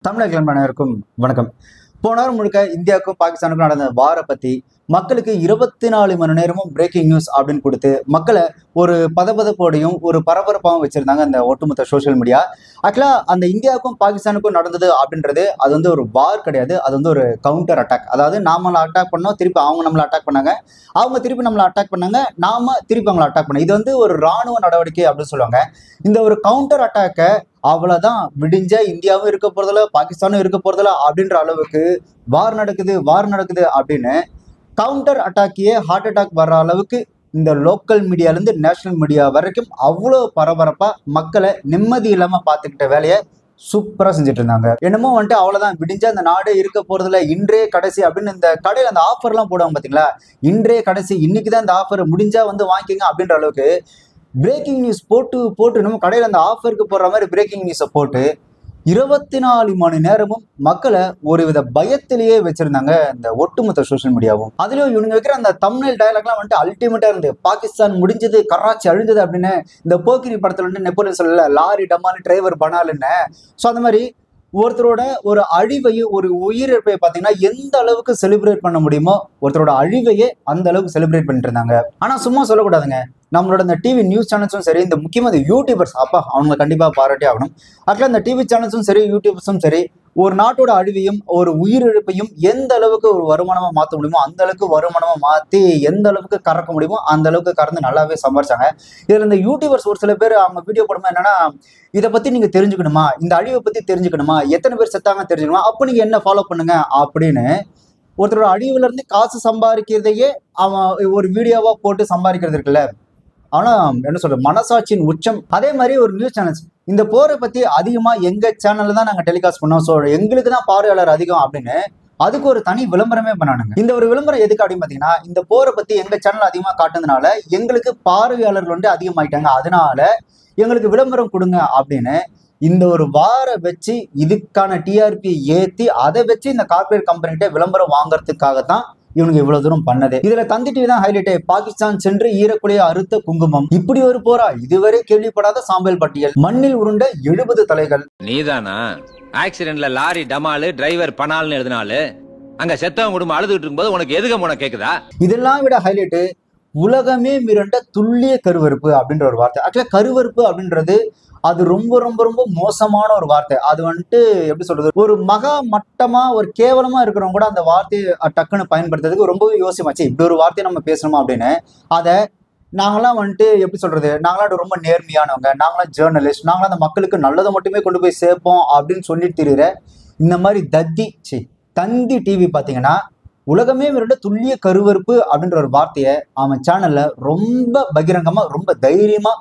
தமிழர்கள் அனைவருக்கும் வணக்கம். போன வாரம் முழுக்க இந்தியாவுக்கும் பாகிஸ்தானுக்கும் நடந்த வார பத்தி மக்களுக்கு 24 மணி நேரமும் பிரேக்கிங் நியூஸ் அப்படின்னு கொடுத்து மக்களை ஒரு பதபதப்போடையும் ஒரு பரபரப்பாகவும் வச்சிருந்தாங்க அந்த ஒட்டுமொத்த சோசியல் மீடியா. ஆக்சுவலா அந்த இந்தியாவுக்கும் பாகிஸ்தானுக்கும் நடந்தது அப்படின்றது அது வந்து ஒரு வார் கிடையாது, அது வந்து ஒரு கவுண்டர் அட்டாக். அதாவது நாம அட்டாக் பண்ணோம், திருப்பி அவங்க நம்மளை அட்டாக் பண்ணாங்க, அவங்க திருப்பி நம்மளை அட்டாக் பண்ணாங்க, நாம திருப்பி அவங்களை அட்டாக் பண்ணோம். இது வந்து ஒரு ராணுவ நடவடிக்கை அப்படின்னு சொல்லுவாங்க. இந்த ஒரு கவுண்டர் அட்டாக்கை அவ்வளவுதான் விடிஞ்ச இந்தியாவும் இருக்க போறதில்ல, பாகிஸ்தானும் இருக்க போறதில்ல அப்படின்ற அளவுக்கு வார் நடக்குது அப்படின்னு கவுண்டர் அட்டாக்கியே ஹார்ட் அட்டாக் வர்ற அளவுக்கு இந்த லோக்கல் மீடியால இருந்து நேஷனல் மீடியா வரைக்கும் அவ்வளோ பரபரப்பா மக்களை நிம்மதி இல்லாம பார்த்துக்கிட்ட வேலையை சூப்பரா செஞ்சுட்டு இருந்தாங்க. என்னமோ வந்துட்டு அவ்வளவுதான் விடிஞ்சா அந்த நாடே இருக்க போறதுல இன்றே கடைசி அப்படின்னு இந்த கடையில அந்த ஆஃபர் எல்லாம் போடுவாங்க பாத்தீங்களா, இன்றே கடைசி, இன்னைக்குதான் இந்த ஆஃபர், முடிஞ்சா வந்து வாங்கிக்கங்க அப்படின்ற அளவுக்கு பிரேக்கிங் நியூஸ் போட்டு நம்ம கடையில அந்த ஆஃபருக்கு போடுற மாதிரி பிரேக்கிங் நியூஸை போட்டு 24 மணி நேரமும் மக்களை ஒருவித பயத்திலேயே வச்சிருந்தாங்க இந்த ஒட்டுமொத்த சோசியல் மீடியாவும். அதுலயும் இவங்க வைக்கிற அந்த தம்ப்நெயில் டயலாக்லாம் வந்துட்டு அல்டிமேட்டா இருந்து, பாகிஸ்தான் முடிஞ்சது, கராச்சி அழிஞ்சது அப்படின்னு இந்த போக்கிரி படத்துல வந்து நெப்போலியன் சொல்லல, லாரி டமாலு டிரைவர் பனாலுன்னு. ஸோ அந்த மாதிரி ஒருத்தரோட ஒரு அழிவையும் ஒரு உயிரிழப்பை பார்த்தீங்கன்னா எந்த அளவுக்கு செலிப்ரேட் பண்ண முடியுமோ ஒருத்தரோட அழிவையே அந்த அளவுக்கு செலிப்ரேட் பண்ணிட்டு இருந்தாங்க. ஆனா சும்மா சொல்லக்கூடாதுங்க, நம்மளோட இந்த டிவி நியூஸ் சேனல்ஸும் சரி, இந்த முக்கியமாக இந்த யூடியூபர்ஸ், அப்பா அவங்க கண்டிப்பா பாராட்டி ஆகணும். ஆக்சுவலா இந்த டிவி சேனல்ஸும் சரி, யூடியூபர்ஸும் சரி, ஒரு நாட்டோட அழிவையும் ஒரு உயிரிழப்பையும் எந்த அளவுக்கு ஒரு வருமானமா மாற்ற முடியுமோ அந்த அளவுக்கு வருமானமா மாற்றி எந்த அளவுக்கு கறக்க முடியுமோ அந்த அளவுக்கு கறந்து நல்லாவே சம்பாரிச்சாங்க. இதுல இந்த யூடியூபர்ஸ் ஒரு சில பேர் அவங்க வீடியோ போடும்போது என்னன்னா, இதை பத்தி நீங்க தெரிஞ்சுக்கணுமா, இந்த அழிவை பத்தி தெரிஞ்சுக்கணுமா, எத்தனை பேர் செத்தாங்க தெரிஞ்சுக்கணுமா, அப்போ நீங்க என்ன ஃபாலோ பண்ணுங்க அப்படின்னு ஒருத்தரோட அழிவுல இருந்து காசு சம்பாதிக்கிறதையே அவன் ஒரு வீடியோவா போட்டு சம்பாதிக்கிறது இருக்குல்ல, ஆனா என்ன சொல்ற மனசாட்சியின் உச்சம். அதே மாதிரி ஒரு நியூஸ் சேனல்ஸ் இந்த போரை பத்தி அதிகமா எங்க சேனல்ல தான் நாங்க டெலிகாஸ்ட் பண்ணோம், ஸோ எங்களுக்கு தான் பார்வையாளர் அதிகம் அப்படின்னு அதுக்கு ஒரு தனி விளம்பரமே பண்ணானுங்க. இந்த ஒரு விளம்பரம் எதுக்கு அப்படின்னு பாத்தீங்கன்னா, இந்த போரை பத்தி எங்க சேனல் அதிகமா காட்டுனதுனால எங்களுக்கு பார்வையாளர்கள் வந்து அதிகமாயிட்டாங்க, அதனால எங்களுக்கு விளம்பரம் கொடுங்க அப்படின்னு இந்த ஒரு வார வச்சு இதுக்கான டிஆர்பி ஏத்தி அதை வச்சு இந்த கார்பரேட் கம்பெனிகிட்ட விளம்பரம் வாங்குறதுக்காகத்தான் இவனுக்கு இவ்வளவு தூரம் பண்ணது. இதுல தந்தி டிவி தான் ஹைலைட். பாகிஸ்தான் சென்று ஈரக்குலைய அறுத்த குங்குமம், இப்படி ஒரு போரா, இதுவரை கேள்விப்படாத சாம்பல் பட்டியல், மண்ணில் உருண்ட 70 தலைகள். நீதானா ஆக்சிடென்ட்ல லாரி டமாலு டிரைவர் பனால்னு எழுதினாலு அங்க செத்தவங்க குடும்பம் அழுதுட்டு இருக்கும்போது உனக்கு எதுக்கு போன கேக்குதா? இதெல்லாம் விட ஹைலைட் உலகமே மிரண்ட துல்லிய கருவறுப்பு அப்படின்ற ஒரு வார்த்தை. ஆக்சுவலா கருவறுப்பு அப்படின்றது அது ரொம்ப ரொம்ப ரொம்ப மோசமான ஒரு வார்த்தை. அது வந்துட்டு எப்படி சொல்றது, ஒரு மகா மட்டமா ஒரு கேவலமா இருக்கிறவங்க கூட அந்த வார்த்தையை டக்குன்னு பயன்படுத்துறதுக்கு ரொம்பவே யோசிமாச்சு, இப்படி ஒரு வார்த்தையை நம்ம பேசணுமா அப்படின்னு. அதை நாங்களாம் வந்துட்டு எப்படி சொல்றது, நாங்களாம் ரொம்ப நேர்மையானவங்க, நாங்களாம் ஜேர்னலிஸ்ட், நாங்களாம் அந்த மக்களுக்கு நல்லதை மட்டுமே கொண்டு போய் சேர்ப்போம் அப்படின்னு சொல்லிட்டு தெரியுற இந்த மாதிரி தந்தி டிவி பாத்தீங்கன்னா உலகமே விருண்ட துல்லிய கருவறுப்பு அப்படின்ற ஒரு வார்த்தையை அவன் சேனல்ல ரொம்ப பகிரங்கமா ரொம்ப தைரியமா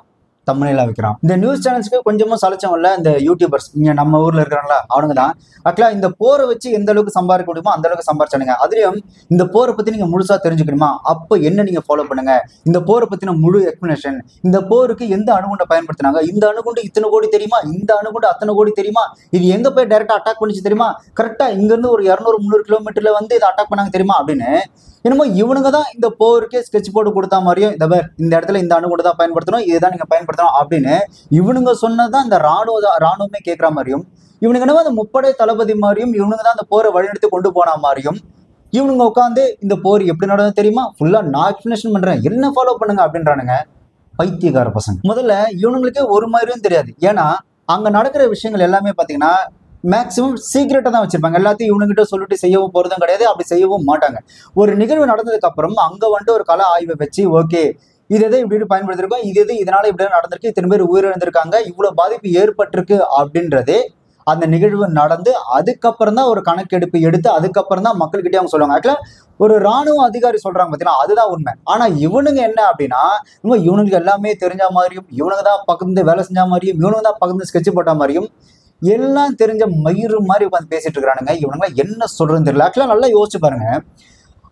தம்ப்நெயிலா வைக்கிறான். இந்த நியூஸ் சேனல்ஸ்க்கு கொஞ்சமா சலைச்சவன்ல இந்த யூடியூபர்ஸ் இங்க நம்ம ஊர்ல இருக்கிறாங்களா அவனுங்க தான். ஆக்சுவலா இந்த போரை வச்சு எந்த அளவுக்கு சம்பாதிக்க முடியுமோ அந்த அளவுக்கு சம்பாரிச்சானுங்க. அதுலயும் இந்த போரை பத்தி நீங்க முழுசா தெரிஞ்சுக்கணுமா, அப்ப என்ன நீங்க ஃபாலோ பண்ணுங்க, இந்த போரை பத்தின முழு எக்ஸ்பிளனேஷன், இந்த போருக்கு எந்த அணுகுண்டை பயன்படுத்தினாங்க, இந்த அணுகுண்டு இத்தனை கோடி தெரியுமா, இந்த அணுகுண்டு அத்தனை கோடி தெரியுமா, இது எங்க போய் டைரக்டா அட்டாக் பண்ணிச்சு தெரியுமா, கரெக்டா இங்க இருந்து ஒரு 200-300 கிலோமீட்டர்ல வந்து இதை அட்டாக் பண்ணாங்க தெரியுமா அப்படின்னு என்னமோ இவனுங்க தான் இந்த போருக்கே ஸ்கெட்ச் போட்டு கொடுத்தா மாதிரியும், இந்த இடத்துல இந்த அணுகுண்டு தான் பயன்படுத்தணும், இதுதான் நீங்க பயன்படுத்தணும் அப்படின்னு இவனுங்க சொன்னதான் இந்த ராணுவமே கேட்கிற மாதிரியும், இவனுங்க என்னவோ அந்த முப்படை தளபதி மாதிரியும் இவனுங்க தான் அந்த போரை வழிநடத்தி கொண்டு போன மாதிரியும் இவனுங்க உட்காந்து இந்த போர் எப்படி நடந்தது தெரியுமா, ஃபுல்லா நான் எக்ஸ்பிளனேஷன் பண்றேன், என்ன ஃபாலோ பண்ணுங்க அப்படின்றானுங்க பைத்தியக்கார பசங்க. முதல்ல இவனுங்களுக்கே ஒரு மாதிரியும் தெரியாது. ஏன்னா அங்க நடக்கிற விஷயங்கள் எல்லாமே பாத்தீங்கன்னா மேக்சிமம் சீக்கிரட்டா தான் வச்சிருப்பாங்க. எல்லாத்தையும் இவனுங்கிட்ட சொல்லிட்டு செய்யவும் போறதும் கிடையாது, அப்படி செய்யவும் மாட்டாங்க. ஒரு நிகழ்வு நடந்ததுக்கு அப்புறம் அங்க வந்துட்டு ஒரு கள ஆய்வை வச்சு, ஓகே இது எதை இப்படி பயன்படுத்திருக்கோம், இது இதனால இப்படி நடந்திருக்கு, இத்தனை பேர் உயிரிழந்திருக்காங்க, இவ்வளவு பாதிப்பு ஏற்பட்டிருக்கு அப்படின்றதே அந்த நிகழ்வு நடந்து அதுக்கப்புறம் தான் ஒரு கணக்கெடுப்பு எடுத்து அதுக்கப்புறம் தான் மக்கள்கிட்டே அவங்க சொல்லுவாங்க. ஆக்சுவலா ஒரு ராணுவ அதிகாரி சொல்றாங்க பார்த்தீங்கன்னா அதுதான் உண்மை. ஆனா இவனுங்க என்ன அப்படின்னா, இவனுக்கு எல்லாமே தெரிஞ்ச மாதிரியும், இவனுங்க தான் பகிர்ந்து வேலை செஞ்ச மாதிரியும், இவனுங்க தான் பகிர்ந்து ஸ்கெட்ச் போட்ட மாதிரியும் எல்லாம் தெரிஞ்ச மயிறு மாதிரி உட்காந்து பேசிட்டு இருக்கிறானுங்க. இவனுங்க என்ன சொல்றதுன்னு தெரியல. ஆக்சுவலா நல்லா யோசிச்சு பாருங்க,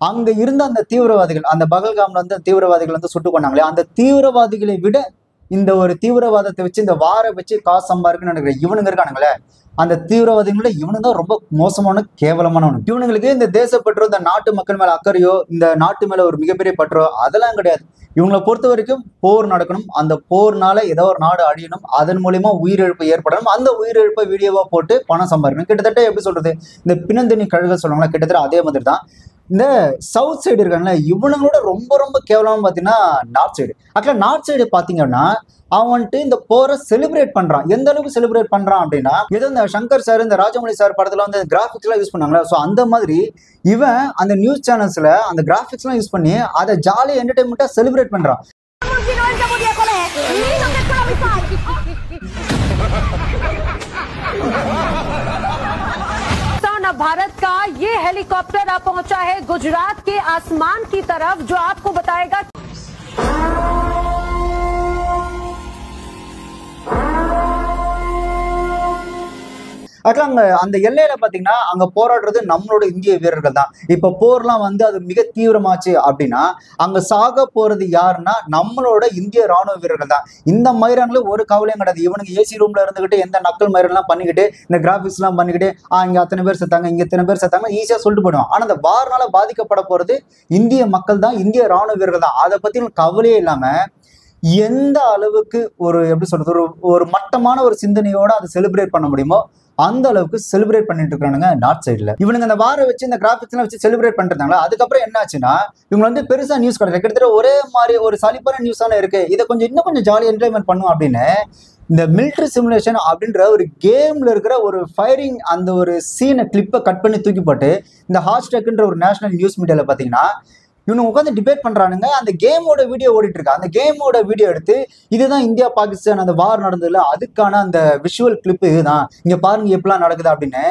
அங்க இருந்த அந்த தீவிரவாதிகள், அந்த பகல்காம்ல வந்து தீவிரவாதிகள் வந்து சுட்டு கொண்டாங்களே, அந்த தீவிரவாதிகளை விட இந்த ஒரு தீவிரவாதத்தை வச்சு இந்த வாரை வச்சு காசு சம்பாதிக்கணும்னு நினைக்கிற இவனுங்க இருக்கானுங்களே, அந்த தீவிரவாதிகள இவனுங்க தான் ரொம்ப மோசமான கேவலமானவனு. இவனுங்களுக்கு இந்த தேசப்பற்றோ இந்த நாட்டு மக்கள் மேல அக்கறையோ இந்த நாட்டு மேல ஒரு மிகப்பெரிய பற்றோ அதெல்லாம் கிடையாது. இவங்களை பொறுத்த வரைக்கும் போர் நடக்கணும், அந்த போர்னால ஏதோ ஒரு நாடு அழியணும், அதன் மூலியமா உயிரிழப்பு ஏற்படணும், அந்த உயிரிழப்பை வீடியோவா போட்டு பணம் சம்பாதிக்கணும். கிட்டத்தட்ட எப்படி சொல்றது, இந்த பிணந்தண்ணி கழுக சொல்லுவாங்களா, கிட்டத்தட்ட அதே மாதிரி தான் இந்த சவுத் சைடு இருக்காங்கல்ல, இவனுங்களோட ரொம்ப ரொம்ப கேவலமா பாத்தீங்கன்னா நார்த் சைடு. ஆக்சுவலா நார்த் சைடு பாத்தீங்கன்னா அவன் வந்துட்டு இந்த போரை செலிப்ரேட் பண்றான். எந்த அளவுக்கு செலிப்ரேட் பண்றான் அப்படின்னா, ஏதோ இந்த சங்கர் சார் இந்த ராஜமௌழி சார் படத்துல வந்து கிராபிக்ஸ் எல்லாம் யூஸ் பண்ணாங்களா, சோ அந்த மாதிரி இவன் அந்த நியூஸ் சேனல்ஸ்ல அந்த கிராபிக்ஸ் எல்லாம் யூஸ் பண்ணி அதை ஜாலியா என்டர்டைன்மெண்டா செலிப்ரேட் பண்றான். भारत का ये हेलीकॉप्टर अब पहुंचा है गुजरात के आसमान की तरफ, जो आपको बताएगा அங்க அந்த எல்லையில பாத்தீங்கன்னா அங்க போராடுறது நம்மளோட இந்திய வீரர்கள் தான். இப்ப போர்லாம் வந்து அது மிக தீவிரமாச்சு அப்படின்னா அங்க சாக போறது யாருன்னா நம்மளோட இந்திய ராணுவ வீரர்கள் தான். இந்த மயிரங்கள ஒரு கவலையும் கிடையாது. இவனுக்கு ஏசி ரூம்ல இருந்துகிட்டு எந்த நக்கல் மயிரெல்லாம் பண்ணிக்கிட்டு இந்த கிராபிக்ஸ் எல்லாம் பண்ணிக்கிட்டு இங்க அத்தனை பேர் செத்தாங்க இங்க இத்தனை பேர் செத்தாங்க ஈஸியா சொல்லிட்டு போயிடுவான். ஆனா அந்த வார்னால பாதிக்கப்பட போறது இந்திய மக்கள் தான், இந்திய ராணுவ வீரர்கள் தான். அதை பத்தி கவலையே இல்லாம எந்த அளவுக்கு ஒரு எப்படி சொல்றது ஒரு மட்டமான ஒரு சிந்தனையோட அதை செலிப்ரேட் பண்ண முடியுமோ அந்த அளவுக்கு செலிப்ரேட் பண்ணிட்டு இருக்கானுங்க நார்த் சைட்ல. இவனுங்க அந்த வார வச்சு இந்த கிராபிக்ஸ் எல்லாம் வச்சு செலிப்ரேட் பண்ணிருந்தாங்களா, அதுக்கப்புறம் என்ன ஆச்சுன்னா இவங்க வந்து பெருசா நியூஸ் கிடையாது, கிட்டத்தட்ட ஒரே மாதிரி ஒரு சலிப்பான நியூஸான இருக்கு, இதை கொஞ்சம் இன்னும் கொஞ்சம் ஜாலியா என்ஜாய்மெண்ட் பண்ணும் அப்படின்னு இந்த மிலிட்டரி சிமுலேஷன் அப்படின்ற ஒரு கேம்ல இருக்கிற ஒரு ஃபயரிங் அந்த ஒரு சீனை கிளிப்பை கட் பண்ணி தூக்கி போட்டு இந்த ஹாஷ்டேக்ன்ற ஒரு நேஷனல் நியூஸ் மீடியால பாத்தீங்கன்னா இவனு உட்காந்து டிபேட் பண்றானுங்க. அந்த கேமோட வீடியோ ஓடிட்டு இருக்கு. அந்த கேமோட வீடியோ எடுத்து இதுதான் இந்தியா பாகிஸ்தான் அந்த வார் நடந்ததுல அதுக்கான அந்த விஷுவல் கிளிப் இதுதான், இங்க பாருங்க எப்படிலாம் நடக்குது அப்படின்னு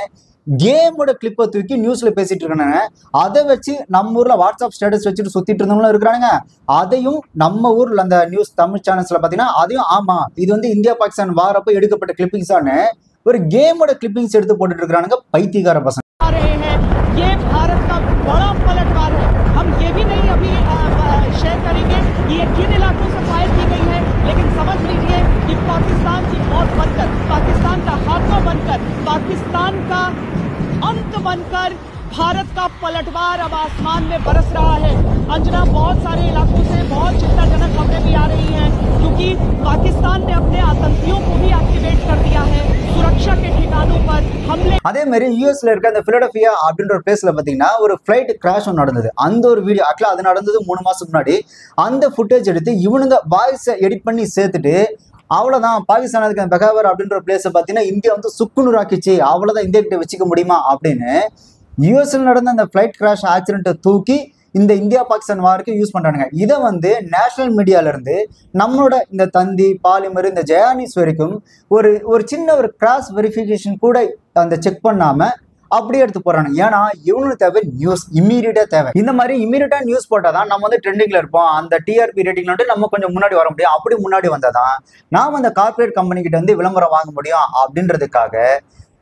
கேமோட கிளிப்பை தூக்கி நியூஸ்ல பேசிட்டு இருக்கானுங்க. அதை வச்சு நம்ம ஊர்ல வாட்ஸ்அப் ஸ்டேட்டஸ் வச்சுட்டு சுத்திட்டு இருந்தவங்களும் இருக்கிறானுங்க. அதையும் நம்ம ஊர்ல அந்த நியூஸ் தமிழ் சேனல்ஸ்ல பாத்தீங்கன்னா அதையும் ஆமா இது வந்து இந்தியா பாகிஸ்தான் வாரப்ப எடுக்கப்பட்ட கிளிப்பிங்ஸான்னு ஒரு கேமோட கிளிப்பிங்ஸ் எடுத்து போட்டுட்டு இருக்கிறானுங்க பைத்தியக்கார பசங்க. ये भारत का बड़ा पलटवार है। हम ये भी नहीं अभी शेयर करेंगे कि ये किन इलाकों से फायर की गई है, लेकिन समझ लीजिए कि पाकिस्तान की मौत बनकर, पाकिस्तान का खात्मा बनकर, पाकिस्तान का अंत बनकर भारत का पलटवार अब आसमान में बरस रहा है। अंजना, बहुत सारे इलाकों से बहुत चिंताजनक खबरें भी आ रही हैं, क्योंकि पाकिस्तान ने अपने आतंकियों को भी एक्टिवेट कर दिया है। सुरक्षा के ठिकानों पर हमले அதே மாதிரி யூஎஸ்ல இருக்க அந்த பிலடெல்பியா அப்படின்ற ஒரு பிளேஸ்ல பாத்தீங்கன்னா ஒரு ஃபிளைட் கிராஷ் ஒன்று நடந்தது. அந்த ஒரு வீடியோ ஆக்சுவலா அது நடந்தது 3 மாசம் முன்னாடி. அந்த ஃபுட்டேஜ் எடுத்து இவனுங்க வாய்ஸை எடிட் பண்ணி சேர்த்துட்டு அவ்வளவுதான் பாகிஸ்தான் அதுக்கு பெகாவர் அப்படின்ற ஒரு பிளேஸை பாத்தீங்கன்னா இந்தியா வந்து சுக்குநூறாக்கிச்சு, அவ்வளவுதான் இந்தியா கிட்ட வச்சுக்க முடியுமா அப்படின்னு யூஎஸ்ல நடந்த அந்த ஃபிளைட் கிராஷ் ஆக்சிடென்ட்டை தூக்கி இந்த இந்தியா பாகிஸ்தான் வாருக்கு யூஸ் பண்றானுங்க. இதை வந்து நேஷனல் மீடியால இருந்து நம்மளோட இந்த தந்தி பாலிமர் இந்த ஜெயா நியூஸ் வரைக்கும் ஒரு சின்ன ஒரு கிராஸ் வெரிஃபிகேஷன் கூட அந்த செக் பண்ணாம அப்படியே எடுத்து போறாங்க. ஏன்னா இவனுக்கு தேவை நியூஸ் இம்மீடியட்டா தேவை. இந்த மாதிரி இம்மீடியட்டா நியூஸ் போட்டாதான் நம்ம வந்து ட்ரெண்டிங்ல இருப்போம், அந்த டிஆர்பி ரேட்டிங்ல வந்து நம்ம கொஞ்சம் முன்னாடி வர முடியும். அப்படி முன்னாடி வந்தாதான் நாம அந்த கார்பரேட் கம்பெனி கிட்ட வந்து விளம்பரம் வாங்க முடியும் அப்படின்றதுக்காக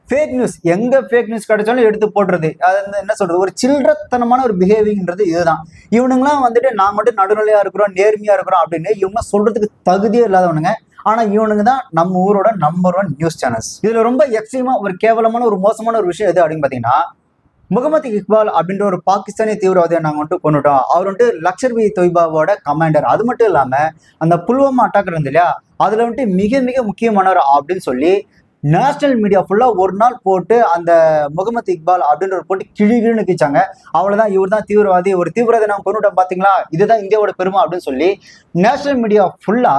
ஃபேக் நியூஸ் எங்க ஃபேக் நியூஸ் கிடைச்சாலும் எடுத்து போடுறது. அது என்ன சொல்றது ஒரு சில்லறத்தனமான ஒரு பிஹேவிங்கிறது இதுதான். இவனுங்களாம் வந்துட்டு நான் மட்டும் நடுநிலையா இருக்கிறோம் நேர்மையா இருக்கிறோம் அப்படின்னு இவங்க சொல்றதுக்கு தகுதியே இல்லாதவனுங்க. ஆனா இவனுங்க தான் நம்ம ஊரோட நம்பர் 1 நியூஸ் சேனல்ஸ். இதுல ரொம்ப எக்ஸ்ட்ரீமா ஒரு கேவலமான ஒரு மோசமான ஒரு விஷயம் எது அப்படின்னு பாத்தீங்கன்னா முகமது இக்பால் அப்படின்ற ஒரு பாகிஸ்தானிய தீவிரவாதியை நாங்க வந்துட்டு கொண்டுட்டோம். அவர் வந்துட்டு லஷ்கர் இ தொய்பாவோட கமாண்டர். அது மட்டும் இல்லாம அந்த புல்வாமா அட்டாக் இருந்தது இல்லையா, அதுல வந்துட்டு மிக மிக முக்கியமானவர் அப்படின்னு சொல்லி நேஷனல் மீடியா ஃபுல்லா ஒரு நாள் போட்டு அந்த முகமது இக்பால் அப்படின்ற ஒரு போட்டு கிழிகிழின்னு கிச்சாங்க. அவ்வளவுதான் இவர் தான் தீவிரவாதி, ஒரு தீவிரவாதி நாங்க கொண்டுட்டோம் பாத்தீங்களா, இதுதான் இந்தியாவோட பெருமை அப்படின்னு சொல்லி நேஷனல் மீடியா ஃபுல்லா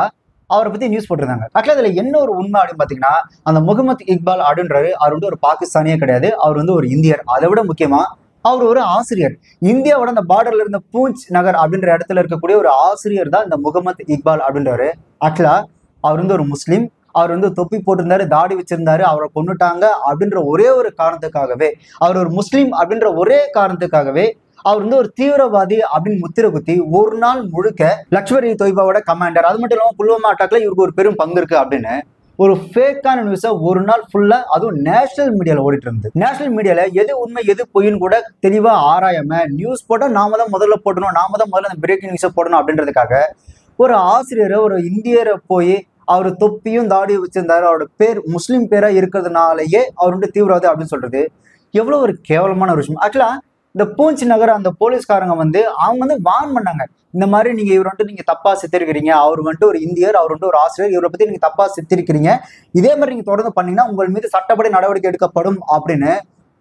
அவரை பத்தி நியூஸ் போட்டிருந்தாங்க. ஆக்சுவலா இதுல என்ன ஒரு உண்மை அப்படின்னு பாத்தீங்கன்னா அந்த முகமது இக்பால் அப்படின்றாரு அவர் வந்து ஒரு பாகிஸ்தானியே கிடையாது, அவர் வந்து ஒரு இந்தியர். அதை விட முக்கியமா அவர் ஒரு ஆசிரியர். இந்தியாவோட அந்த பார்டர்ல இருந்த பூஞ்ச் நகர் அப்படின்ற இடத்துல இருக்கக்கூடிய ஒரு ஆசிரியர் தான் இந்த முகமது இக்பால் அப்படின்றவரு. ஆக்சுவலா அவர் வந்து ஒரு முஸ்லீம், அவர் வந்து தொப்பி போட்டிருந்தாரு, தாடி வச்சிருந்தாரு, அவரை கொண்டுட்டாங்க அப்படின்ற ஒரே ஒரு காரணத்துக்காகவே, அவர் ஒரு முஸ்லீம் அப்படின்ற ஒரே காரணத்துக்காகவே அவர் வந்து ஒரு தீவிரவாதி அப்படின்னு முத்திர குத்தி ஒரு நாள் முழுக்க லஷ்கர் இ தொய்பாவோட கமாண்டர், அது மட்டும் இல்லாம புல்வாமா அட்டாக்ல இவருக்கு ஒரு பெரும் பங்கு இருக்கு அப்படின்னு ஒரு ஃபேக்கான நியூஸை ஒரு நாள் ஃபுல்லா அதுவும் நேஷனல் மீடியால ஓடிட்டு இருந்தது. நேஷனல் மீடியால எது உண்மை எது பொய்ன்னு கூட தெளிவா ஆராயாம நியூஸ் போட்டா நாம தான் முதல்ல போடணும், நாம தான் முதல்ல அந்த பிரேக்கிங் நியூஸை போடணும் அப்படின்றதுக்காக ஒரு ஆசிரியரை, ஒரு இந்தியரை போய் அவர் தொப்பியும் தாடியும் வச்சிருந்தாரு, அவரோட பேர் முஸ்லீம் பேரா இருக்கிறதுனாலயே அவர் வந்து தீவிரவாதி அப்படின்னு சொல்றது எவ்வளவு ஒரு கேவலமான ஒரு விஷயம். ஆக்சுவலா இந்த பூஞ்ச் நகர் அந்த போலீஸ்காரங்க வந்து அவங்க வந்து வார்ன் பண்ணாங்க, இந்த மாதிரி நீங்க இவர் வந்துட்டு நீங்க தப்பா சித்தரிக்கிறீங்க, அவர் வந்துட்டு ஒரு இந்தியர், அவர் வந்துட்டு ஒரு ஆசிரியர், இவரை பத்தி நீங்க தப்பா சித்தரிக்கிறீங்க, இதே மாதிரி நீங்க தொடர்ந்து பண்ணீங்கன்னா உங்கள் மீது சட்டப்படி நடவடிக்கை எடுக்கப்படும் அப்படின்னு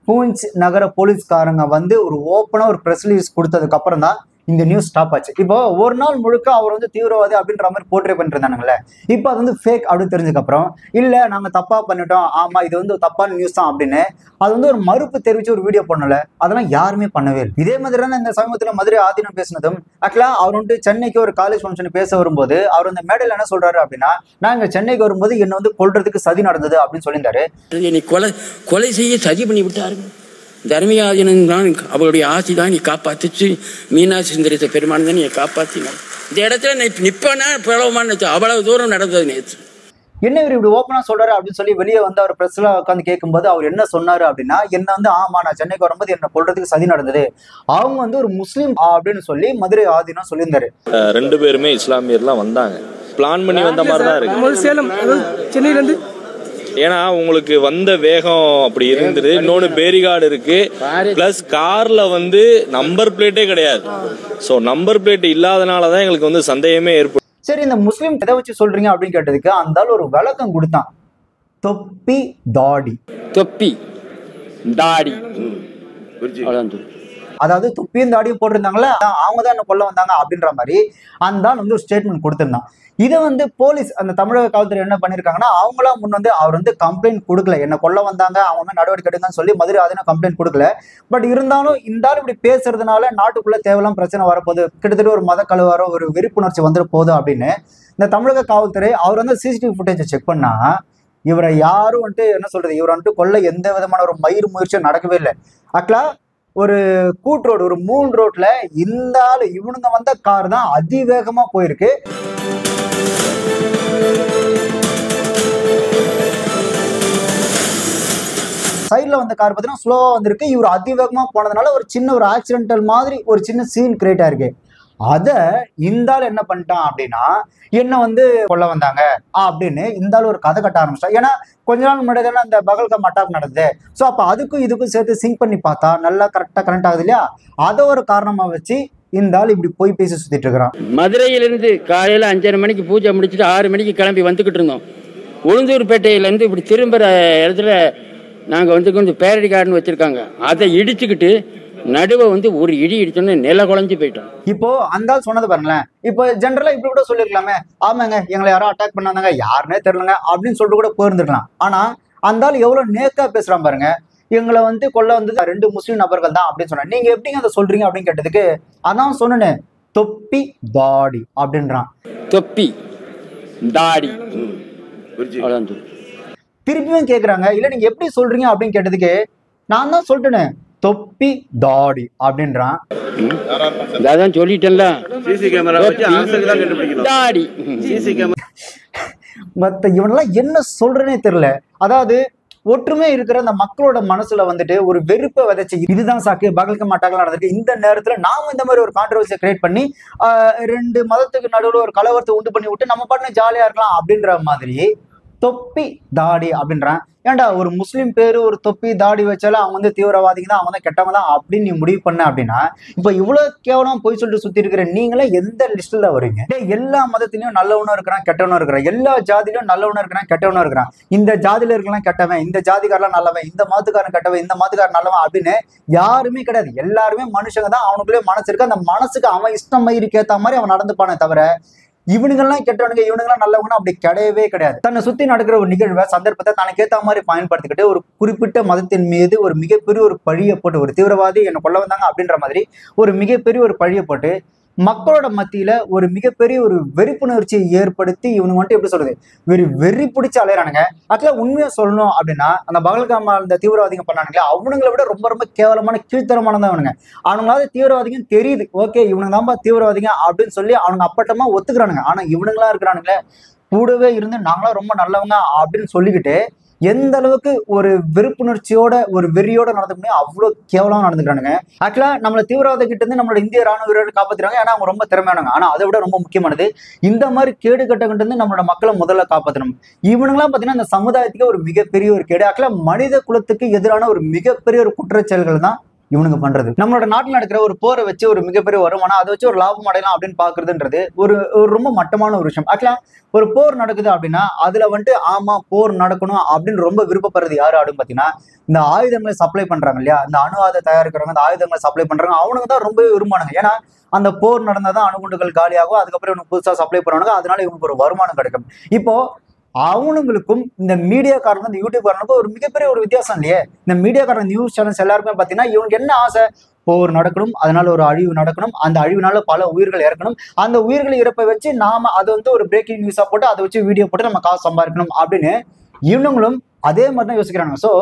பூஞ்ச் நகர போலீஸ்காரங்க வந்து ஒரு ஓப்பனா ஒரு பிரஸ் ரிலீஸ் கொடுத்ததுக்கு அப்புறம் தான் இந்த நியூஸ் ஸ்டாப் ஆச்சு. இப்போ ஒரு நாள் முழுக்க அவர் வந்து தீவிரவாதி அப்படின்ற மாதிரி போர்ட்ரே பண்ணிட்டு இருந்தானுங்களே, இப்போ அது வந்து ஃபேக் அப்படின்னு தெரிஞ்சதுக்கு அப்புறம் இல்ல நாங்க தப்பா பண்ணிட்டோம், ஆமா இது வந்து தப்பான நியூஸ் தான் அப்படின்னு அது வந்து ஒரு மறுப்பு தெரிவிச்சு ஒரு வீடியோ பண்ணல, அதெல்லாம் யாருமே பண்ணவே இல்லை. இதே மாதிரி தான் இந்த சமீபத்துல மதுரை ஆதீனம் பேசினதும் ஆக்சுவலா அவர் வந்து சென்னைக்கு ஒரு காலேஜ் ஃபங்க்ஷன் பேச வரும்போது அவர் அந்த மேடையில் என்ன சொல்றாரு அப்படின்னா, நான் இங்க சென்னைக்கு வரும்போது என்ன வந்து கொல்றதுக்கு சதி நடந்தது அப்படின்னு சொல்லியிருந்தாரு. நீ கொலை செய்ய சதி பண்ணி விட்டாரு. தர்மியாதீனம் தான் அவருடைய ஆசி தான் நீ காப்பாத்துச்சு. மீனாட்சி சுந்தரத்தை பெருமான் தான் நீ காப்பாத்தினார். இந்த இடத்துல நிப்பனா பிரபலமான அவ்வளவு தூரம் நடந்தது நேற்று. என்ன இவர் இப்படி ஓப்பனா சொல்றாரு அப்படின்னு சொல்லி வெளியே வந்து அவர் பிரஸ்ல உட்காந்து கேட்கும்போது அவர் என்ன சொன்னாரு அப்படின்னா, என்ன வந்து ஆமா நான் சென்னைக்கு வரும்போது என்ன கொல்றதுக்கு சதி நடந்தது, அவங்க வந்து ஒரு முஸ்லீம் அப்படின்னு சொல்லி மதுரை ஆதீனம் சொல்லியிருந்தாரு. 2 பேருமே இஸ்லாமியர்லாம் வந்தாங்க, பிளான் பண்ணி வந்த மாதிரி தான் இருக்கு. சேலம் சென்னையில இருந்து ஏன்னா உங்களுக்கு வந்த வேகம் அப்படி இருந்தது. இன்னொன்று பேரிகார்டு இருக்கு, பிளஸ் கார்ல வந்து நம்பர் பிளேட்டே கிடையாது. ஸோ நம்பர் பிளேட் இல்லாதனாலதான் எங்களுக்கு வந்து சந்தேகமே ஏற்படும். சரி, இந்த முஸ்லீம் எதை வச்சு சொல்றீங்க அப்படின்னு கேட்டதுக்கு அந்த ஆள் ஒரு விளக்கம் கொடுத்தான், தொப்பி தாடி. தொப்பி தாடி, அதாவது தொப்பியும் தாடியும் போட்டிருந்தாங்களே அவங்க தான் என்ன கொல்ல வந்தாங்க அப்படின்ற மாதிரி அந்த ஆள் வந்து ஒரு ஸ்டேட்மெண்ட் கொடுத்திருந்தான். இதை வந்து போலீஸ் அந்த தமிழக காவல்துறை என்ன பண்ணிருக்காங்கன்னா, அவங்களாம் முன் வந்து அவர் வந்து கம்ப்ளைண்ட் கொடுக்கல, என்ன கொல்ல வந்தாங்க அவங்க நடவடிக்கை எடுங்கன்னு சொல்லி மதுரை ஆதீனம் கம்ப்ளைண்ட் கொடுக்கல. பட் இருந்தாலும் இந்த ஆள் இப்படி பேசுறதுனால நாட்டுக்குள்ள தேவையில்லாம் பிரச்சனை வரப்போகுது, கிட்டத்தட்ட ஒரு மத கலவரம் ஒரு வெறுப்புணர்ச்சி வந்துட போகுது அப்படின்னு இந்த தமிழக காவல்துறை அவர் வந்து சிசிடிவி ஃபுட்டேஜை செக் பண்ணா இவரை யாரும் வந்துட்டு என்ன சொல்றது, இவர் வந்துட்டு கொல்ல எந்த விதமான ஒரு மயிர் முயற்சியும் நடக்கவே இல்லை. ஆக்சுவலா ஒரு கூட் ரோடு, ஒரு 3 ரோட்ல இந்த ஆள் இவனுங்க வந்த கார் தான் அதிவேகமா போயிருக்கு. சைட்ல வந்த கார் பார்த்தீங்கன்னா ஸ்லோவா வந்திருக்கு, இவர் அதிவேகமா போனதுனால ஒரு சின்ன ஒரு ஆக்சிடென்டல் மாதிரி ஒரு சின்ன சீன் கிரியேட் ஆயிருக்கு. அத இந்த ஆள் என்ன பண்ணிட்டான் அப்படின்னா, என்ன வந்து கொல்ல வந்தாங்க அப்படின்னு இந்த ஆள் ஒரு கதை கட்ட ஆரம்பிச்சிட்டான். ஏன்னா கொஞ்ச நாள் முன்னாடி தானே அந்த பகல்காம் அட்டாக் நடந்தது. ஸோ அப்போ அதுக்கும் இதுக்கும் சேர்த்து சிங்க் பண்ணி பார்த்தா நல்லா கரெக்டாக கனெக்ட் ஆகுது இல்லையா, அதை ஒரு காரணமா வச்சு இந்த ஆள் இப்படி போய் பேசி சுத்திட்டு இருக்கிறான். மதுரையிலிருந்து காலையில 5:30 மணிக்கு பூஜை முடிச்சுட்டு 6 மணிக்கு கிளம்பி வந்துகிட்டு இருந்தோம். உளுந்தூர்பேட்டையிலேருந்து இப்படி திரும்புற இடத்துல நாங்கள் வந்து கொஞ்சம் பேரடி கார்டன் வச்சிருக்காங்க, அதை இடிச்சுக்கிட்டு நடுவை வந்து ஒரு இடி இடிச்சோன்னு நில குழஞ்சி போயிட்டோம். இப்போ அந்த ஆள் சொன்னது பாருங்களேன், இப்போ ஜென்ரலா இப்படி கூட சொல்லிருக்கலாமே, ஆமாங்க எங்களை யாரோ அட்டாக் பண்ணாங்க யாருன்னே தெரியலங்க அப்படின்னு சொல்லிட்டு கூட போயிருந்துருக்கலாம். ஆனா அந்த ஆள் எவ்வளவு நேக்கா பேசுறான் பாருங்க, எங்களை வந்து கொல்ல வந்தது 2 முஸ்லீம் நபர்கள் தான் அப்படின்னு சொன்னாங்க. நீங்க எப்படிங்க அதை சொல்றீங்க அப்படின்னு கேட்டதுக்கு அதான் சொன்னேன், தொப்பி தாடி அப்படின்றான். தொப்பி தாடி திருப்பியும் கேக்குறாங்க, இல்ல நீங்க எப்படி சொல்றீங்க அப்படின்னு கேட்டதுக்கு நான் தான் சொல்லிட்டேனே தொப்பி தாடி அப்படின்றான். அதான் சொல்லிட்டேன்ல, தாடி மத்த இவனெல்லாம் என்ன சொல்றேனே தெரியல. அதாவது ஒற்றுமை இருக்கிற அந்த மக்களோட மனசுல வந்துட்டு ஒரு வெறுப்பை விதைச்சு இதுதான் சாக்கு பகல்காம் அட்டாக்லாம் நடந்திருக்கு, இந்த நேரத்துல நாம இந்த மாதிரி ஒரு கான்ட்ரவர்சியை கிரியேட் பண்ணி 2 மதத்துக்கு நடுவில் ஒரு கலவரத்தை உண்டு பண்ணி விட்டு நம்ம பாட்டு ஜாலியா இருக்கலாம் அப்படின்ற மாதிரி தொப்பி தாடி அப்படின்றான். ஏன்டா ஒரு முஸ்லீம் பேரு ஒரு தொப்பி தாடி வச்சாலும் அவங்க வந்து தீவிரவாதிங்க தான், அவங்க தான் கெட்டவங்க தான் அப்படின்னு நீ முடிவு பண்ண அப்படின்னா இப்ப இவ்வளவு கேவலம் போய் சொல்லிட்டு சுத்தி இருக்கிற நீங்களே எந்த லிஸ்ட்ல வருவீங்க? எல்லா மதத்திலயும் நல்லவனும் இருக்கிறான் கெட்டவனும் இருக்கிறான், எல்லா ஜாதியிலும் நல்லவனும் இருக்கிறான் கெட்டவனும் இருக்கிறான், இந்த ஜாதியில இருக்கலாம் கெட்டவன், இந்த ஜாதிக்காரெல்லாம் நல்லவன், இந்த மதத்துக்காரன் கெட்டவன், இந்த மதத்துக்காரன் நல்லவன் அப்படின்னு யாருமே கிடையாது. எல்லாருமே மனுஷங்க தான், அவனுக்குள்ளே மனசு இருக்கு, அந்த மனசுக்கு அவன் இஷ்டம் மயிருக்கு ஏத்த மாதிரி அவன் நடந்துப்பானே தவிர இவனுங்கெல்லாம் கெட்டவனுங்க இவனுங்கெல்லாம் நல்லவங்க அப்படி கிடையவே கிடையாது. தன்னை சுத்தி நடக்கிற ஒரு நிகழ்வை சந்தர்ப்பத்தை தனக்கு ஏத்த மாதிரி பயன்படுத்திக்கிட்டு ஒரு குறிப்பிட்ட மதத்தின் மீது ஒரு மிகப்பெரிய ஒரு பழியை போட்டு, ஒரு தீவிரவாதி என்னை கொல்ல வந்தாங்க அப்படின்ற மாதிரி ஒரு மிகப்பெரிய ஒரு பழியை போட்டு மக்களோட மத்தியில ஒரு மிகப்பெரிய ஒரு வெறுப்புணர்ச்சியை ஏற்படுத்தி இவனுங்க வந்துட்டு எப்படி சொல்றது வெறி பிடிச்சு அலையறானுங்க. ஆக்சுவலா உண்மையா சொல்லணும் அப்படின்னா அந்த பகல்காம அந்த தீவிரவாதிகள் பண்ணானுங்களே அவனுங்களை விட ரொம்ப ரொம்ப கேவலமான கீழ்த்தரமானதான் அவனுங்க. அவனுங்களாவது தீவிரவாதிகள் தெரியுது, ஓகே இவனுங்க தான்ப்பா தீவிரவாதிங்க அப்படின்னு சொல்லி அவனுங்க அப்பட்டமா ஒத்துக்கிறானுங்க. ஆனா இவனுங்களா இருக்கிறானுங்களே கூடவே இருந்து நாங்களாம் ரொம்ப நல்லவங்க அப்படின்னு சொல்லிக்கிட்டு எந்த அளவுக்கு ஒரு வெறுப்புணர்ச்சியோட ஒரு வெறியோட நடந்துக்கணும் அவ்வளவு கேவலமா நடந்துக்கிறானுங்க. ஆக்சுவலா நம்மள தீவிரவாத கிட்ட இருந்து நம்மளோட இந்திய ராணுவ வீரர்கள் காப்பாத்துறாங்க, ஏன்னா அவங்க ரொம்ப திறமையானவங்க. ஆனா அதை விட ரொம்ப முக்கியமானது இந்த மாதிரி கேடு கட்டங்கிட்ட இருந்து நம்மளோட மக்களை முதல்ல காப்பாற்றணும். இவனுங்களாம் பாத்தீங்கன்னா இந்த சமுதாயத்துக்கு ஒரு மிகப்பெரிய ஒரு கேடு. ஆக்சுவலா மனித குலத்துக்கு எதிரான ஒரு மிகப்பெரிய ஒரு குற்றச்செயல்கள் தான் இவனுங்க பண்றது. நம்மளோட நாட்டில் நடக்கிற ஒரு போரை வச்சு ஒரு மிகப்பெரிய வருமானம், அதை வச்சு ஒரு லாபம் அடையலாம் அப்படின்னு பாக்குறதுன்றது ஒரு ரொம்ப மட்டமான ஒரு விஷயம். ஆக்சுவலா ஒரு போர் நடக்குது அப்படின்னா அதுல வந்துட்டு ஆமா போர் நடக்கணும் அப்படின்னு ரொம்ப விருப்பப்படுறது யாரு அப்படின்னு பாத்தீங்கன்னா இந்த ஆயுதங்களை சப்ளை பண்றாங்க இல்லையா, இந்த அணு ஆயுத தயாரிக்கிறவங்க இந்த ஆயுதங்களை சப்ளை பண்றாங்க, அவனுக்கு தான் ரொம்ப விரும்பானுங்க. ஏன்னா அந்த போர் நடந்தாதான் அணுகுண்டுகள் காலியாகும், அதுக்கப்புறம் இவனுக்கு புதுசா சப்ளை பண்ணுவானுங்க, அதனால இவனுக்கு ஒரு வருமானம் கிடைக்கும். இப்போ அவனுங்களுக்கும் இந்த மீடியாக்காரங்க இந்த யூடியூப்காரனுக்கும் ஒரு மிகப்பெரிய ஒரு வித்தியாசம் இல்லையே. இந்த மீடியாக்காரங்க நியூஸ் சேனல்ஸ் எல்லாருமே பாத்தீங்கன்னா இவனுக்கு என்ன ஆசை, போர் நடக்கணும், அதனால ஒரு அழிவு நடக்கணும், அந்த அழிவுனால பல உயிர்கள் இறக்கணும், அந்த உயிர்களை இறப்பை வச்சு நாம அதை வந்து ஒரு பிரேக்கிங் நியூஸா போட்டு அதை வச்சு வீடியோ போட்டு நம்ம காசு சம்பாதிக்கணும் அப்படின்னு இவனுங்களும் அதே மாதிரி தான் யோசிக்கிறாங்க. ஸோ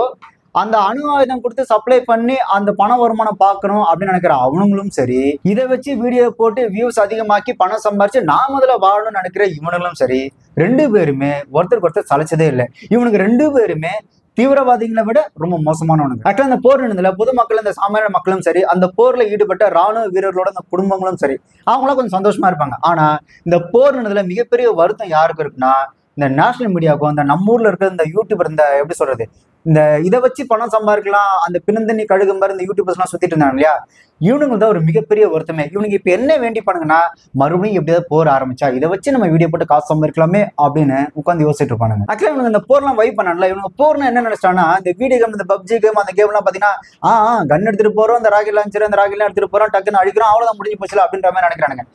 அந்த அணு ஆயுதம் கொடுத்து சப்ளை பண்ணி அந்த பண வருமானம் பார்க்கணும் அப்படின்னு நினைக்கிற அவனுங்களும் சரி, இதை வச்சு வீடியோ போட்டு வியூஸ் அதிகமாக்கி பணம் சம்பாரிச்சு நான் முதல்ல வாழணும்னு நினைக்கிற இவனுங்களும் சரி, ரெண்டு பேருமே ஒருத்தருக்கு ஒருத்தர் சளைச்சதே இல்லை. இவனுக்கு ரெண்டு பேருமே தீவிரவாதிகளை விட ரொம்ப மோசமானவனுங்க. ஆக்சுவலா அந்த போர் நடந்ததுல பொதுமக்கள் இந்த சாமானிய மக்களும் சரி, அந்த போர்ல ஈடுபட்ட ராணுவ வீரர்களோட அந்த குடும்பங்களும் சரி, அவங்களாம் கொஞ்சம் சந்தோஷமா இருப்பாங்க. ஆனா இந்த போர் நடந்ததுல மிகப்பெரிய வருத்தம் யாருக்கு இருக்குன்னா இந்த நேஷனல் மீடியாவுக்கும் அந்த நம்ம ஊர்ல இருக்கிற இந்த யூடியூபர் இந்த எப்படி சொல்றது இந்த இதை வச்சு பணம் சம்பாதிக்கலாம் அந்த பிணந்தண்ணி கழுகு மாதிரி இந்த யூடியூபர்ஸ் எல்லாம் சுத்திட்டு இருந்தாங்க இல்லையா, இவனுங்க தான் ஒரு மிகப்பெரிய வருத்தமே. இவனுக்கு இப்ப என்ன வேண்டி பண்ணுங்கன்னா மறுபடியும் எப்படியாவது போர் ஆரம்பிச்சா இதை வச்சு நம்ம வீடியோ போட்டு காசு சம்பாதிக்கலாமே அப்படின்னு உட்காந்து யோசிச்சுட்டு இருப்பானுங்க. ஆக்சுவலா இவனுக்கு இந்த போர்லாம் வைப் பண்ணல. இவனுக்கு போர்னா என்ன நினைச்சானா இந்த வீடியோ கேம் இந்த பப்ஜி கேம் அந்த கேம் எல்லாம் பாத்தீங்கன்னா கன் எடுத்துட்டு போறோம், அந்த ராக்கெட் லான்ச்சர் அந்த ராக்கெட் எடுத்துட்டு போறோம், டக்குன்னு அடிக்கிறோம், அவ்வளவுதான் முடிஞ்சு போச்சுல அப்படின்ற மாதிரி நினைக்கிறானுங்க.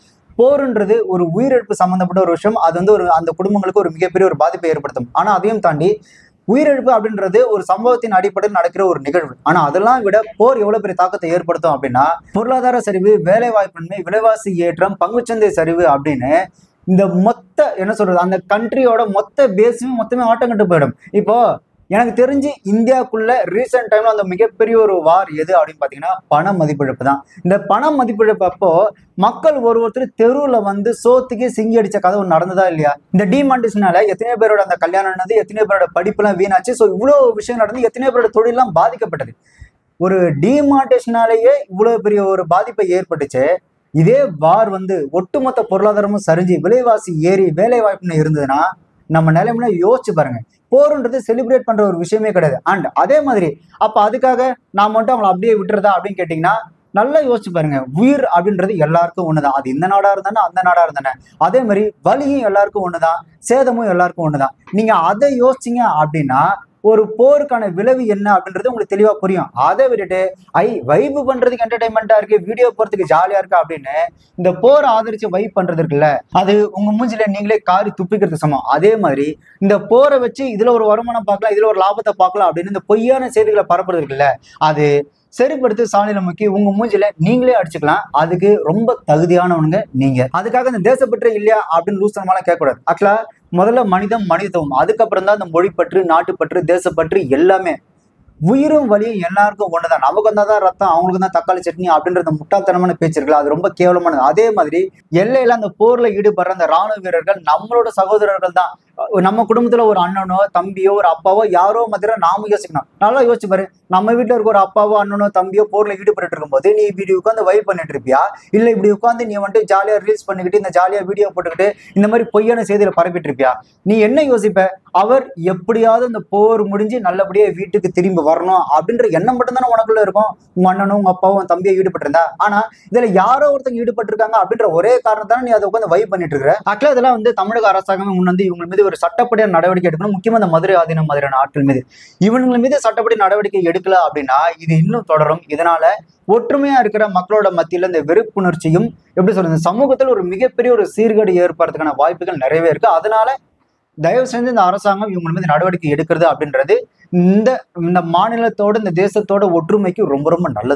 போர்ன்றது ஒரு உயிரிழப்பு சம்பந்தப்பட்ட ஒரு விஷயம். அது வந்து ஒரு அந்த குடும்பங்களுக்கு ஒரு மிகப்பெரிய ஒரு பாதிப்பை ஏற்படுத்தும். ஆனா அதையும் தாண்டி உயிரிழப்பு அப்படின்றது ஒரு சம்பவத்தின் அடிப்படையில் நடக்கிற ஒரு நிகழ்வு. ஆனா அதெல்லாம் விட போர் எவ்வளவு பெரிய தாக்கத்தை ஏற்படுத்தும் அப்படின்னா பொருளாதார சரிவு, வேலை வாய்ப்பின்மை, விலைவாசி ஏற்றம், பங்குச்சந்தை சரிவு அப்படின்னு இந்த மொத்த என்ன சொல்றது அந்த கண்ட்ரியோட மொத்த பேஸுமே மொத்தமே ஆட்டம் கட்டு போயிடும். இப்போ எனக்கு தெரிஞ்சு இந்தியாவுக்குள்ள ரீசெண்ட் டைம்ல அந்த மிகப்பெரிய ஒரு வார் எது அப்படின்னு பாத்தீங்கன்னா பண மதிப்பிழப்பு தான். இந்த பண மதிப்பிழப்பு அப்போ மக்கள் ஒருத்தர் தெருவுல வந்து சோத்துக்கே சிங்கி அடிச்ச கதை ஒன்று நடந்ததா இல்லையா? இந்த டிமானிட்டேஷனால எத்தனையோ பேரோட அந்த கல்யாணம் நடந்தது, எத்தனையோ பேரோட படிப்புலாம் வீணாச்சு. ஸோ இவ்வளவு விஷயம் நடந்து எத்தனையோ பேரோட தொழிலாம் பாதிக்கப்பட்டது. ஒரு டிமானிட்டேஷனாலேயே இவ்வளவு பெரிய ஒரு பாதிப்பை ஏற்பட்டுச்சு. இதே வார் வந்து ஒட்டுமொத்த பொருளாதாரமும் சரிஞ்சு விலைவாசி ஏறி வேலை வாய்ப்புன்னு இருந்ததுன்னா நம்ம நிலைமையில யோசிச்சு பாருங்க. போருன்றது செலிப்ரேட் பண்ற ஒரு விஷயமே கிடையாது. அண்ட் அதே மாதிரி அப்ப அதுக்காக நான் மட்டும் அவங்களை அப்படியே விட்டுறதா அப்படின்னு கேட்டீங்கன்னா நல்லா யோசிச்சு பாருங்க. உயிர் அப்படின்றது எல்லாருக்கும் ஒண்ணுதான். அது இந்த நாடா இருந்தானே அந்த நாடா இருந்தானே அதே மாதிரி வலியும் எல்லாருக்கும் ஒண்ணுதான், சேதமும் எல்லாருக்கும் ஒண்ணுதான். நீங்க அதை யோசிச்சீங்க அப்படின்னா ஒரு போருக்கான விளைவு என்ன அப்படின்றது உங்களுக்கு தெளிவா புரியும். அதை விட்டுட்டு வைப் பண்றதுக்கு என்டர்டைன்மெண்டா இருக்கு, வீடியோ போறதுக்கு ஜாலியா இருக்கு அப்படின்னு இந்த போரை ஆதரிச்சு வைப் பண்றது இருக்குல்ல, அது உங்க மூஞ்சில நீங்களே காரி துப்பிக்கிறது சமம். அதே மாதிரி இந்த போரை வச்சு இதுல ஒரு வருமானம் பார்க்கலாம், இதுல ஒரு லாபத்தை பார்க்கலாம் அப்படின்னு இந்த பொய்யான செய்திகளை பரப்புறது இருக்குல்ல, அது சரிப்படுத்தி சாலையில முக்கி உங்க மூஞ்சில நீங்களே அடிச்சுக்கலாம். அதுக்கு ரொம்ப தகுதியானவனுங்க நீங்க. அதுக்காக இந்த தேசப்பற்று இல்லையா அப்படின்னு லூசனமாலாம் கேட்கக்கூடாது. ஆக்சுவலா முதல்ல மனிதம், மனிதத்துவம், அதுக்கப்புறம் தான் இந்த மொழிப்பற்று, நாட்டுப்பற்று, தேசப்பற்று எல்லாமே. உயிரும் வலியும் எல்லாருக்கும் ஒண்ணுதான். நமக்கு வந்தாதான் ரத்தம், அவங்களுக்கு தான் தக்காளி சட்னி அப்படின்ற முட்டாள்தனமான பேச்சு இருக்குல்ல, அது ரொம்ப கேவலமானது. அதே மாதிரி எல்லையில அந்த போர்ல ஈடுபடுற அந்த ராணுவ வீரர்கள் நம்மளோட சகோதரர்கள் தான். நம்ம குடும்பத்துல ஒரு அண்ணனோ தம்பியோ ஒரு அப்பாவோ யாரோ மாதிரி நாம யோசிக்கணும். நல்லா யோசிச்சு பாரு, நம்ம வீட்டுல இருக்க ஒரு அப்பாவோ அண்ணனோ தம்பியோ போர்ல ஈடுபட்டு இருக்கும் போது நீ இப்படி உட்காந்து வைப் பண்ணிட்டு இருப்பியா, இல்ல இப்படி உட்காந்து நீ வந்துட்டு ஜாலியா ரீல்ஸ் பண்ணிக்கிட்டு இந்த ஜாலியா வீடியோ போட்டுக்கிட்டு இந்த மாதிரி பொய்யான செய்தியில பரப்பிட்டு இருப்பியா? நீ என்ன யோசிப்ப? அவர் எப்படியாவது இந்த போர் முடிஞ்சு நல்லபடியா வீட்டுக்கு திரும்பி வரணும் அப்படின்ற எண்ணம் மட்டும்தானே உனக்குள்ள இருக்கும். உங்க அண்ணனும் உங்க அப்பாவும் உன் தம்பியை ஈடுபட்டு இருந்தா. ஆனா இதுல யாரோ ஒருத்தங்க ஈடுபட்டு இருக்காங்க அப்படின்ற ஒரே காரணத்தான நீ அதை உட்காந்து வைப் பண்ணிட்டு இருக்கிற. ஆக்சுவலா இதெல்லாம் வந்து தமிழக அரசாங்கமே முன் வந்து இவங்க மீது ஒரு சட்டப்படியான நடவடிக்கை எடுக்கணும். முக்கியமா இந்த மதுரை ஆதீனம் மாதிரியான ஆட்கள் மீது இவங்க மீது சட்டப்படி நடவடிக்கை எடுக்கல அப்படின்னா இது இன்னும் தொடரும். இதனால ஒற்றுமையா இருக்கிற மக்களோட மத்தியில இந்த வெறுப்புணர்ச்சியும் எப்படி சொல்றது சமூகத்தில் ஒரு மிகப்பெரிய ஒரு சீர்கேடு ஏற்படுறதுக்கான வாய்ப்புகள் நிறையவே இருக்கு. அதனால தயவு செஞ்சு இந்த அரசாங்கம் இவங்க மீது நடவடிக்கை எடுக்கிறது அப்படின்றது இந்த மாநிலத்தோட இந்த தேசத்தோட ஒற்றுமைக்கு ரொம்ப ரொம்ப நல்லது.